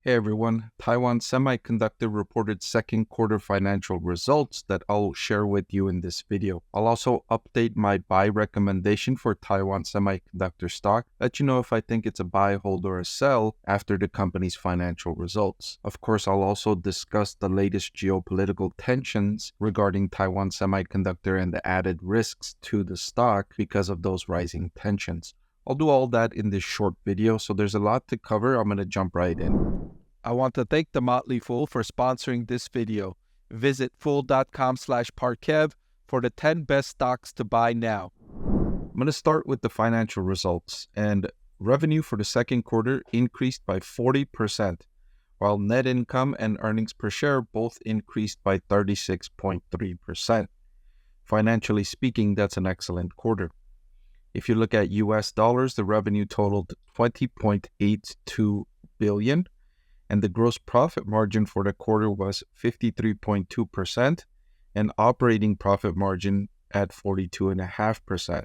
Hey everyone, Taiwan Semiconductor reported second quarter financial results that I'll share with you in this video. I'll also update my buy recommendation for Taiwan Semiconductor stock, let you know if I think it's a buy, hold, or a sell after the company's financial results. Of course, I'll also discuss the latest geopolitical tensions regarding Taiwan Semiconductor and the added risks to the stock because of those rising tensions. I'll do all that in this short video, so there's a lot to cover. I'm going to jump right in. I want to thank the Motley Fool for sponsoring this video. Visit fool.com/Parkev for the 10 best stocks to buy now. I'm going to start with the financial results, and revenue for the second quarter increased by 40%, while net income and earnings per share both increased by 36.3%. Financially speaking, that's an excellent quarter. If you look at US dollars, the revenue totaled $20.82 billion, and the gross profit margin for the quarter was 53.2%, and operating profit margin at 42.5%.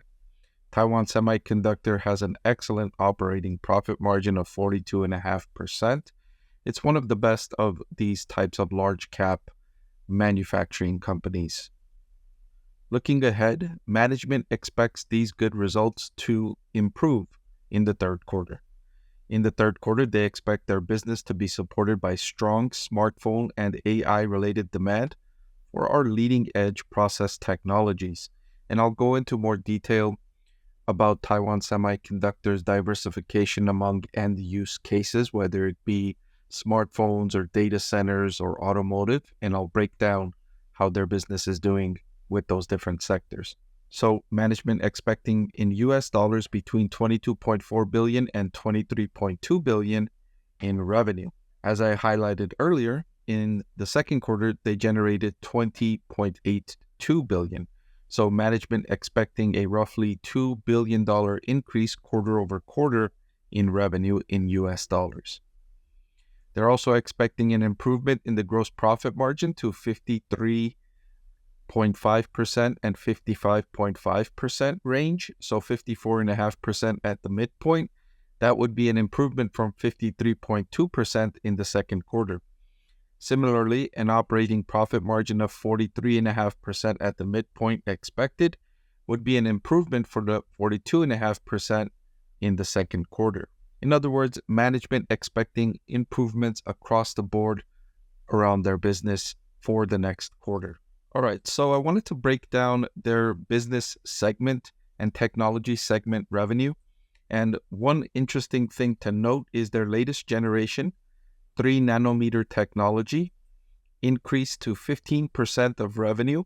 Taiwan Semiconductor has an excellent operating profit margin of 42.5%. It's one of the best of these types of large cap manufacturing companies. Looking ahead, management expects these good results to improve in the third quarter. In the third quarter, they expect their business to be supported by strong smartphone and AI-related demand for our leading-edge process technologies. And I'll go into more detail about Taiwan Semiconductor's diversification among end-use cases, whether it be smartphones or data centers or automotive, and I'll break down how their business is doing with those different sectors. So management expecting in US dollars between $22.4 billion and $23.2 billion in revenue. As I highlighted earlier, in the second quarter, they generated $20.82 billion. So management expecting a roughly $2 billion increase quarter over quarter in revenue in US dollars. They're also expecting an improvement in the gross profit margin to 53.5% and 55.5% range, so 54.5% at the midpoint. That would be an improvement from 53.2% in the second quarter. Similarly, an operating profit margin of 43.5% at the midpoint expected would be an improvement for the 42.5% in the second quarter. In other words, management expecting improvements across the board around their business for the next quarter. All right, so I wanted to break down their business segment and technology segment revenue. And one interesting thing to note is their latest generation, 3 nanometer technology, increased to 15% of revenue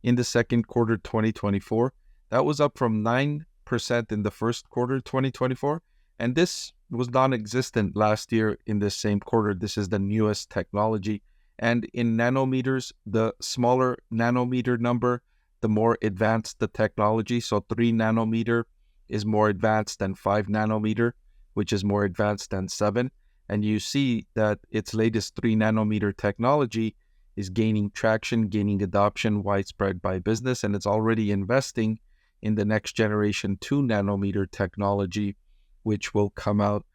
in the second quarter 2024. That was up from 9% in the first quarter 2024. And this was non-existent last year in the same quarter. This is the newest technology. And in nanometers, the smaller nanometer number, the more advanced the technology. So 3 nanometer is more advanced than 5 nanometer, which is more advanced than 7. And you see that its latest 3 nanometer technology is gaining traction, gaining adoption widespread by business, and it's already investing in the next generation 2 nanometer technology, which will come out,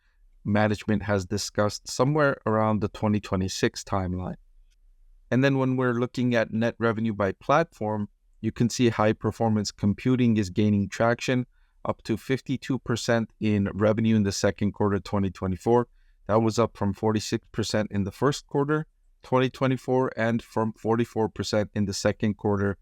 management has discussed, somewhere around the 2026 timeline. And then when we're looking at net revenue by platform, you can see high performance computing is gaining traction, up to 52% in revenue in the second quarter 2024. That was up from 46% in the first quarter 2024 and from 44% in the second quarter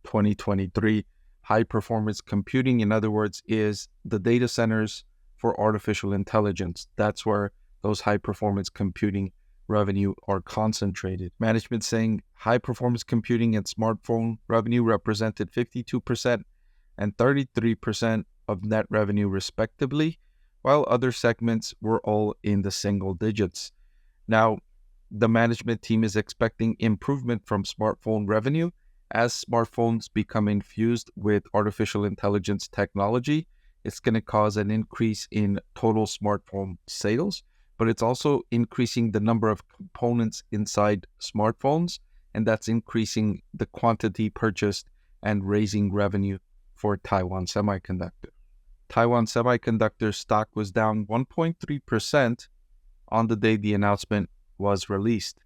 2023. High performance computing, in other words, is the data centers for artificial intelligence. That's where those high performance computing revenue are concentrated. Management saying high performance computing and smartphone revenue represented 52% and 33% of net revenue respectively, while other segments were all in the single digits. Now, the management team is expecting improvement from smartphone revenue as smartphones become infused with artificial intelligence technology. It's going to cause an increase in total smartphone sales, but it's also increasing the number of components inside smartphones, and that's increasing the quantity purchased and raising revenue for Taiwan Semiconductor. Taiwan Semiconductor stock was down 1.3% on the day the announcement was released.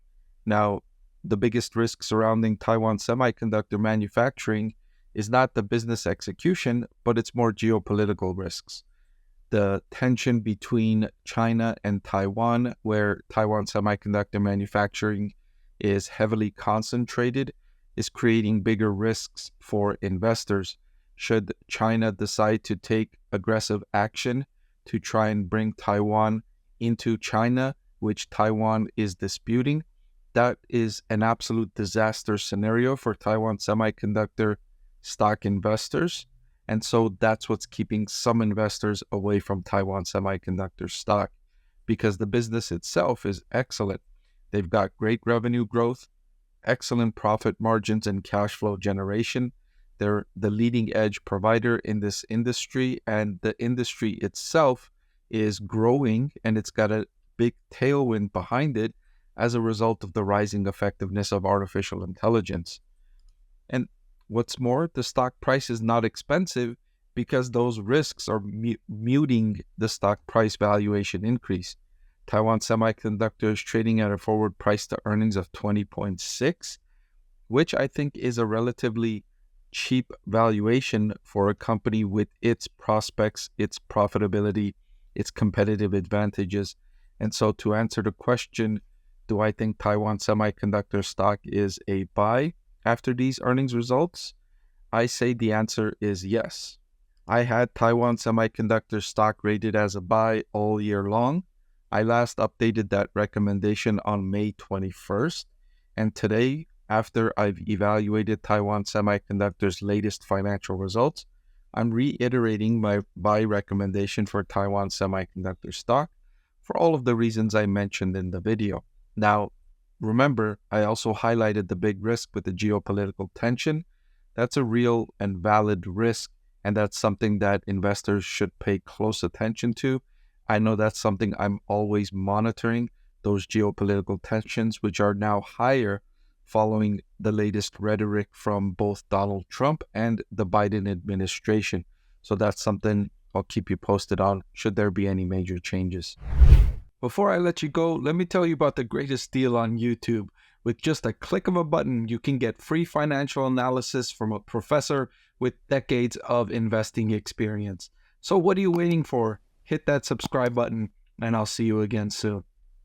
Now, the biggest risk surrounding Taiwan Semiconductor manufacturing is not the business execution, but it's more geopolitical risks. The tension between China and Taiwan, where Taiwan Semiconductor manufacturing is heavily concentrated, is creating bigger risks for investors. Should China decide to take aggressive action to try and bring Taiwan into China, which Taiwan is disputing, that is an absolute disaster scenario for Taiwan Semiconductor stock investors. And so that's what's keeping some investors away from Taiwan Semiconductor stock, because the business itself is excellent. They've got great revenue growth, excellent profit margins and cash flow generation. They're the leading edge provider in this industry, and the industry itself is growing, and it's got a big tailwind behind it as a result of the rising effectiveness of artificial intelligence. And what's more, the stock price is not expensive because those risks are muting the stock price valuation increase. Taiwan Semiconductor is trading at a forward price to earnings of 20.6, which I think is a relatively cheap valuation for a company with its prospects, its profitability, its competitive advantages. And so to answer the question, do I think Taiwan Semiconductor stock is a buy after these earnings results? I say the answer is yes. I had Taiwan Semiconductor stock rated as a buy all year long. I last updated that recommendation on May 21st, and today, after I've evaluated Taiwan Semiconductor's latest financial results, I'm reiterating my buy recommendation for Taiwan Semiconductor stock for all of the reasons I mentioned in the video. Now, remember, I also highlighted the big risk with the geopolitical tension. That's a real and valid risk, and that's something that investors should pay close attention to. I know that's something I'm always monitoring, those geopolitical tensions, which are now higher following the latest rhetoric from both Donald Trump and the Biden administration. So that's something I'll keep you posted on should there be any major changes. Before I let you go, let me tell you about the greatest deal on YouTube. With just a click of a button, you can get free financial analysis from a professor with decades of investing experience. So what are you waiting for? Hit that subscribe button, and I'll see you again soon.